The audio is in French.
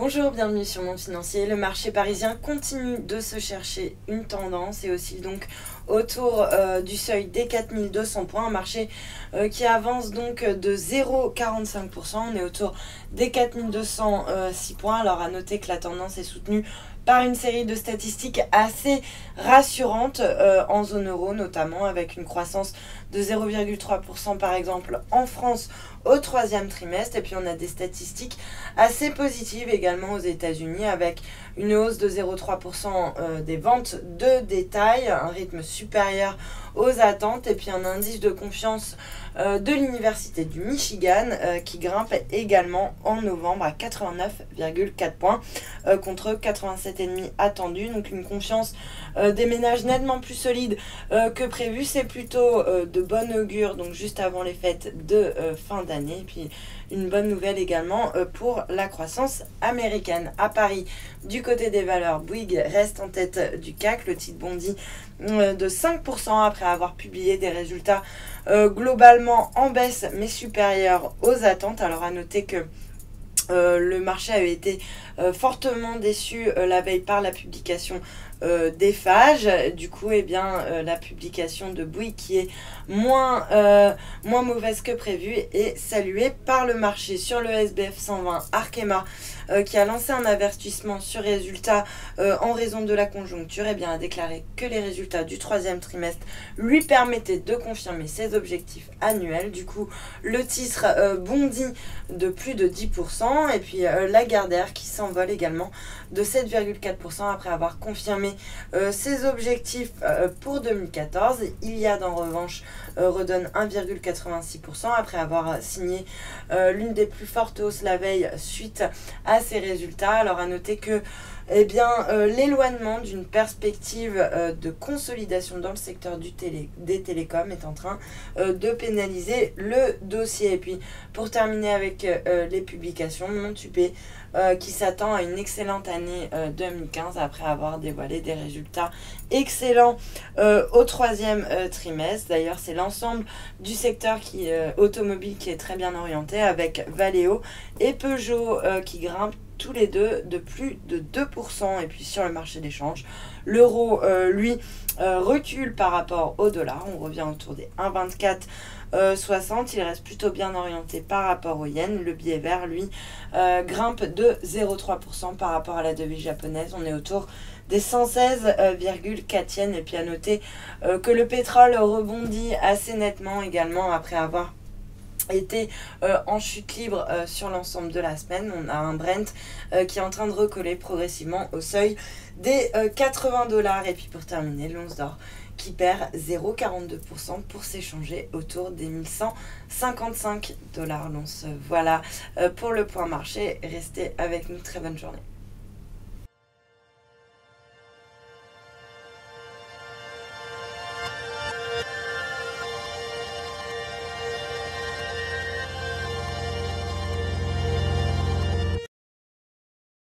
Bonjour, bienvenue sur Monde Financier. Le marché parisien continue de se chercher une tendance et oscille donc autour du seuil des 4200 points. Un marché qui avance donc de 0,45%. On est autour des 4206 points. Alors à noter que la tendance est soutenue par une série de statistiques assez rassurantes en zone euro, notamment avec une croissance de 0,3% par exemple en France au troisième trimestre. Et puis on a des statistiques assez positives également aux États-Unis avec une hausse de 0,3% des ventes de détail, un rythme supérieur aux attentes, et puis un indice de confiance de l'université du Michigan qui grimpe également en novembre à 89,4 points contre 87,5 attendus. Donc une confiance des ménages nettement plus solide que prévu. C'est plutôt de bon augure, donc juste avant les fêtes de fin d'année. Et puis une bonne nouvelle également pour la croissance américaine. À Paris, du côté des valeurs, Bouygues reste en tête du CAC. Le titre bondit de 5% après avoir publié des résultats globalement en baisse mais supérieurs aux attentes. Alors à noter que le marché avait été fortement déçu la veille par la publication d'Eiffage. Du coup, la publication de Bouygues qui est moins mauvaise que prévu est saluée par le marché. Sur le SBF 120, Arkema qui a lancé un avertissement sur résultats en raison de la conjoncture, a déclaré que les résultats du troisième trimestre lui permettaient de confirmer ses objectifs annuels. Du coup, le titre bondit de plus de 10%. Et puis Lagardère qui s'envole également de 7,4% après avoir confirmé ses objectifs pour 2014. Iliad en revanche redonne 1,86% après avoir signé l'une des plus fortes hausses la veille suite à ses résultats. Alors à noter que l'éloignement d'une perspective de consolidation dans le secteur des télécoms est en train de pénaliser le dossier. Et puis pour terminer avec les publications, Montupé qui s'attend à une excellente année 2015 après avoir dévoilé des résultats excellents au troisième trimestre. D'ailleurs, c'est l'ensemble du secteur automobile qui est très bien orienté avec Valeo et Peugeot qui grimpent tous les deux de plus de 2%. Et puis sur le marché d'échange, l'euro recule par rapport au dollar. On revient autour des 1,2460. Il reste plutôt bien orienté par rapport au yen. Le billet vert grimpe de 0,3% par rapport à la devise japonaise. On est autour des 116,4 yens. Et puis à noter que le pétrole rebondit assez nettement également après avoir été en chute libre sur l'ensemble de la semaine. On a un Brent qui est en train de recoller progressivement au seuil des 80 $. Et puis pour terminer, l'once d'or qui perd 0,42% pour s'échanger autour des 1155 $ l'once. Voilà pour le point marché. Restez avec nous. Très bonne journée.